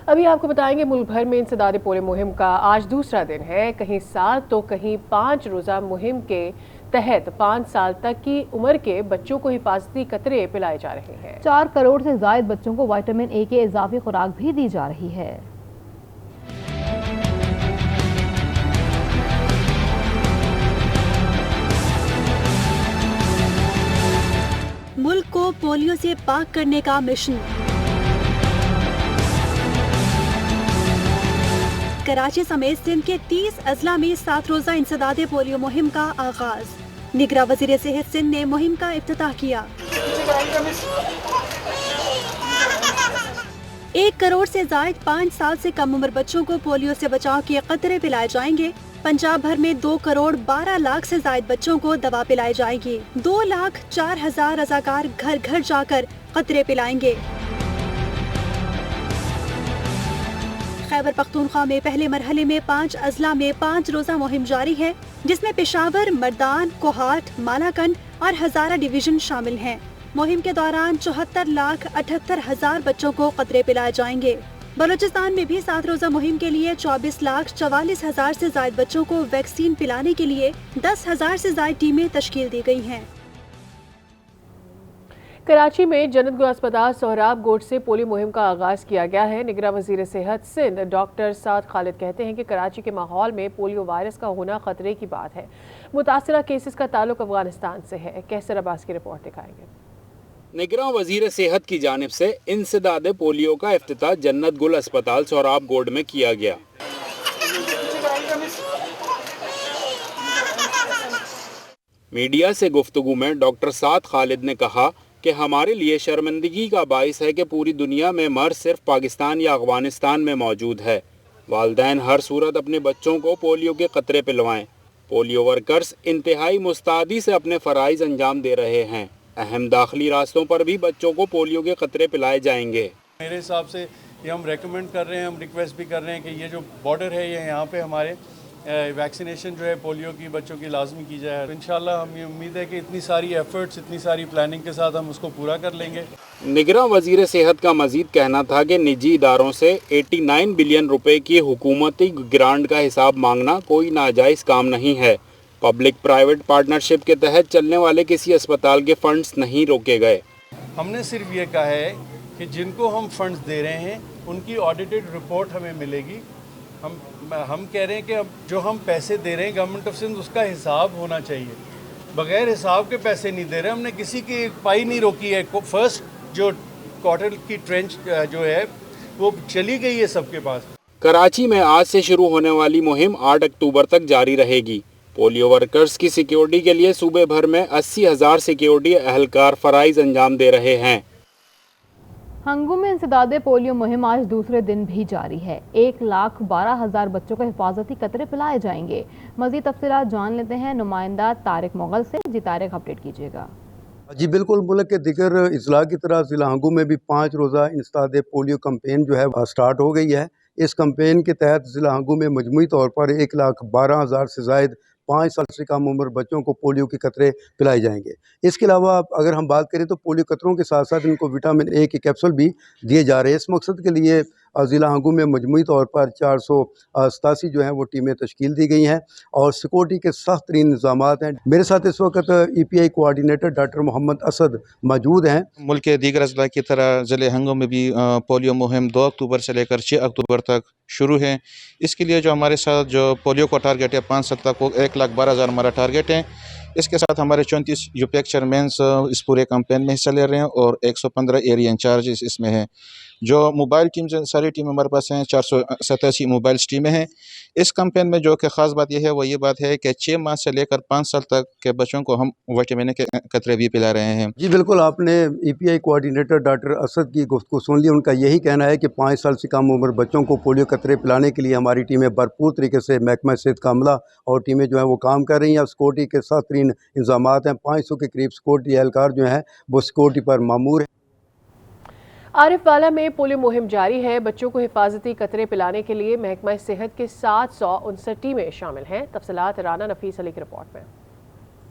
ابھی آپ کو بتائیں گے ملک بھر میں انسداد پولیو مہم کا آج دوسرا دن ہے۔ کہیں 7 تو کہیں 5 روزہ مہم کے تحت 5 سال تک کی عمر کے بچوں کو حفاظتی قطرے پلائے جا رہے ہیں۔ 4 کروڑ سے زائد بچوں کو وٹامن اے کے اضافی خوراک بھی دی جا رہی ہے۔ ملک کو پولیو سے پاک کرنے کا مشن۔ کراچی سمیت سندھ کے 30 اضلاع میں 7 روزہ انسداد پولیو مہم کا آغاز۔ نگراں وزیر صحت سندھ نے مہم کا افتتاح کیا۔ 1 کروڑ سے زائد 5 سال سے کم عمر بچوں کو پولیو سے بچاؤ کے قطرے پلائے جائیں گے۔ پنجاب بھر میں 2 کروڑ 12 لاکھ سے زائد بچوں کو دوا پلائی جائے گی۔ 2 لاکھ 4 ہزار رضاکار گھر گھر جا کر قطرے پلائیں گے۔ خیبر پختونخوا میں پہلے مرحلے میں 5 اضلاع میں 5 روزہ مہم جاری ہے، جس میں پشاور، مردان، کوہاٹ، مالاکنڈ اور ہزارہ ڈویژن شامل ہیں۔ مہم کے دوران 74 لاکھ 78 ہزار بچوں کو قطرے پلائے جائیں گے۔ بلوچستان میں بھی 7 روزہ مہم کے لیے 24 لاکھ 44 ہزار سے زائد بچوں کو ویکسین پلانے کے لیے 10 ہزار سے زائد ٹیمیں تشکیل دی گئی ہیں۔ کراچی میں جنت گل اسپتال سہراب گوٹ سے پولیو مہم کا آغاز کیا گیا ہے۔ نگراں وزیر صحت سندھ ڈاکٹر سعد خالد کہتے ہیں کہ کراچی کے ماحول میں پولیو وائرس کا ہونا خطرے کی بات ہے۔ متاثرہ کیسز کا تعلق افغانستان سے ہے۔ کیسر عباس کی رپورٹ دکھائیں گے۔ نگراں وزیر صحت کی جانب سے انسداد پولیو کا افتتاح جنت گل اسپتال سہراب گوٹ میں کیا گیا۔ میڈیا سے گفتگو میں ڈاکٹر سعد خالد نے کہا کہ ہمارے لیے شرمندگی کا باعث ہے کہ پوری دنیا میں مرض صرف پاکستان یا افغانستان میں موجود ہے۔ والدین ہر صورت اپنے بچوں کو پولیو کے قطرے پلوائیں۔ پولیو ورکرز انتہائی مستعدی سے اپنے فرائض انجام دے رہے ہیں۔ اہم داخلی راستوں پر بھی بچوں کو پولیو کے قطرے پلائے جائیں گے۔ میرے حساب سے یہ ہم ریکمینڈ کر رہے ہیں، ہم ریکویسٹ بھی کر رہے ہیں کہ یہ جو بارڈر ہے یہ یہاں پہ ہمارے ویکسینیشن جو ہے پولیو کی بچوں کی لازمی کی جائے۔ انشاءاللہ ہمیں امید ہے کہ اتنی ساری ایفرٹس، اتنی ساری پلاننگ کے ساتھ ہم اس کو پورا کر لیں گے۔ نگراں وزیر صحت کا مزید کہنا تھا کہ نجی اداروں سے 89 بلین روپے کی حکومتی گرانٹ کا حساب مانگنا کوئی ناجائز کام نہیں ہے۔ پبلک پرائیویٹ پارٹنرشپ کے تحت چلنے والے کسی اسپتال کے فنڈز نہیں روکے گئے۔ ہم نے صرف یہ کہا ہے کہ جن کو ہم فنڈز دے رہے ہیں ان کی آڈیٹڈ رپورٹ ہمیں ملے گی۔ ہم کہہ رہے ہیں کہ اب جو ہم پیسے دے رہے ہیں گورنمنٹ آف سندھ، اس کا حساب ہونا چاہیے۔ بغیر حساب کے پیسے نہیں دے رہے، ہم نے کسی کی پائی نہیں روکی ہے۔ فرسٹ جو کوارٹر کی ٹرینچ جو ہے وہ چلی گئی ہے سب کے پاس۔ کراچی میں آج سے شروع ہونے والی مہم 8 اکتوبر تک جاری رہے گی۔ پولیو ورکرز کی سیکیورٹی کے لیے صوبے بھر میں 80,000 سیکیورٹی اہلکار فرائض انجام دے رہے ہیں۔ ہنگو میں انسداد پولیو مہم آج دوسرے دن بھی جاری ہے۔ 1,12,000 بچوں کو حفاظتی قطرے پلائے جائیں گے۔ مزید تفصیلات جان لیتے ہیں نمائندہ طارق مغل سے۔ جی طارق، اپڈیٹ کیجیے گا۔ جی بالکل، ملک کے دیگر اضلاع کی طرح ضلع ہنگو میں بھی 5 روزہ انسداد پولیو کمپین جو ہے سٹارٹ ہو گئی ہے۔ اس کمپین کے تحت ضلع ہنگو میں مجموعی طور پر 1,12,000 سے زائد 5 سال سے کم عمر بچوں کو پولیو کے قطرے پلائے جائیں گے۔ اس کے علاوہ اگر ہم بات کریں تو پولیو قطروں کے ساتھ ساتھ ان کو وٹامن اے کے کیپسول بھی دیے جا رہے ہیں۔ اس مقصد کے لیے ضلع ہنگو میں مجموعی طور پر 487 جو ہیں وہ ٹیمیں تشکیل دی گئی ہیں اور سیکورٹی کے سخت ترین انتظامات ہیں۔ میرے ساتھ اس وقت ای پی آئی کوآرڈینیٹر ڈاکٹر محمد اسد موجود ہیں۔ ملک کے دیگر اضلاع کی طرح ضلع ہنگو میں بھی پولیو مہم 2 اکتوبر سے لے کر 6 اکتوبر تک شروع ہے۔ اس کے لیے جو ہمارے ساتھ جو پولیو کا ٹارگیٹ ہے 5 سال تک وہ 1,12,000 ہمارا ٹارگیٹ ہے۔ اس کے ساتھ ہمارے 34 یو پی ایک چیئرمینس اس پورے کمپین میں حصہ لے رہے ہیں اور 115 ایریا انچارجز اس میں ہیں۔ جو موبائل ٹیمز ہیں، ساری ٹیمیں ہمارے پاس ہیں، 487 موبائل ٹیمیں ہیں۔ اس کمپین میں جو کہ خاص بات یہ بات ہے کہ 6 ماہ سے لے کر 5 سال تک کے بچوں کو ہم وٹامن کے قطرے بھی پلا رہے ہیں۔ جی بالکل، آپ نے ای پی آئی کوآرڈینیٹر ڈاکٹر اسد کی گفتگو سن لی۔ ان کا یہی کہنا ہے کہ 5 سال سے کم عمر بچوں کو پولیو قطرے پلانے کے لیے ہماری ٹیمیں بھرپور طریقے سے محکمہ صحت کا عملہ اور ٹیمیں جو ہیں وہ کام کر رہی ہیں۔ سیکورٹی کے سخت ترین انتظامات ہیں۔ 500 کے قریب سیکورٹی اہلکار جو ہیں وہ سیکورٹی پر مامور ہیں۔ عارف والا میں پولیو مہم جاری ہے۔ بچوں کو حفاظتی قطرے پلانے کے لیے محکمہ صحت کے 759 ٹیمیں شامل ہیں۔ تفصیلات رانا نفیس علی کی رپورٹ میں۔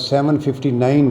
759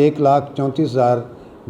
1,34,000